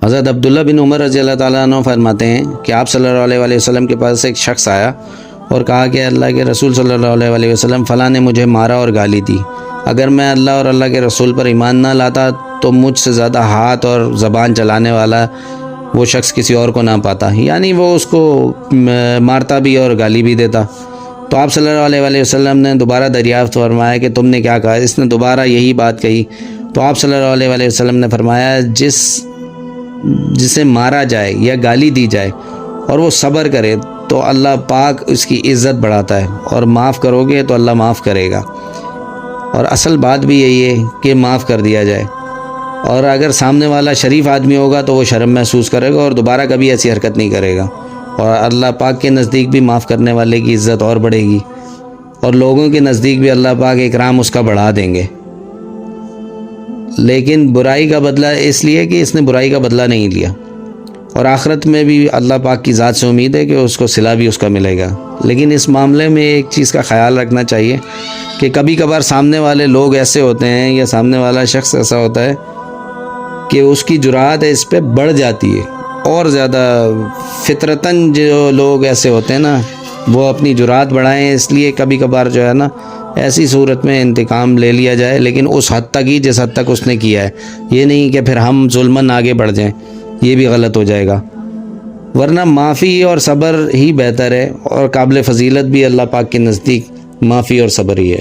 حضرت عبداللہ بن عمر رضی اللہ تعالیٰ عنہ فرماتے ہیں کہ آپ صلی اللہ علیہ وسلم کے پاس ایک شخص آیا اور کہا کہ اللہ کے رسول صلی اللہ علیہ وسلم فلاں نے مجھے مارا اور گالی دی، اگر میں اللہ اور اللہ کے رسول پر ایمان نہ لاتا تو مجھ سے زیادہ ہاتھ اور زبان چلانے والا وہ شخص کسی اور کو نہ پاتا، یعنی وہ اس کو مارتا بھی اور گالی بھی دیتا۔ تو آپ صلی اللہ علیہ وسلم نے دوبارہ دریافت فرمایا کہ تم نے کیا کہا؟ اس نے دوبارہ یہی بات کہی تو آپ صلی اللہ علیہ وسلم نے فرمایا جسے مارا جائے یا گالی دی جائے اور وہ صبر کرے تو اللہ پاک اس کی عزت بڑھاتا ہے، اور معاف کرو گے تو اللہ معاف کرے گا، اور اصل بات بھی یہی ہے کہ معاف کر دیا جائے۔ اور اگر سامنے والا شریف آدمی ہوگا تو وہ شرم محسوس کرے گا اور دوبارہ کبھی ایسی حرکت نہیں کرے گا، اور اللہ پاک کے نزدیک بھی معاف کرنے والے کی عزت اور بڑھے گی، اور لوگوں کے نزدیک بھی اللہ پاک اکرام اس کا بڑھا دیں گے۔ لیکن برائی کا بدلہ اس لیے کہ اس نے برائی کا بدلہ نہیں لیا، اور آخرت میں بھی اللہ پاک کی ذات سے امید ہے کہ اس کو صلہ بھی اس کا ملے گا۔ لیکن اس معاملے میں ایک چیز کا خیال رکھنا چاہیے کہ کبھی کبھار سامنے والے لوگ ایسے ہوتے ہیں یا سامنے والا شخص ایسا ہوتا ہے کہ اس کی جرأت ہے اس پہ بڑھ جاتی ہے، اور زیادہ فطرتاً جو لوگ ایسے ہوتے ہیں نا وہ اپنی جرأت بڑھائیں، اس لیے کبھی کبھار جو ہے نا ایسی صورت میں انتقام لے لیا جائے، لیکن اس حد تک ہی جس حد تک اس نے کیا ہے، یہ نہیں کہ پھر ہم ظلماً آگے بڑھ جائیں، یہ بھی غلط ہو جائے گا۔ ورنہ معافی اور صبر ہی بہتر ہے، اور قابل فضیلت بھی اللہ پاک کے نزدیک معافی اور صبر ہی ہے۔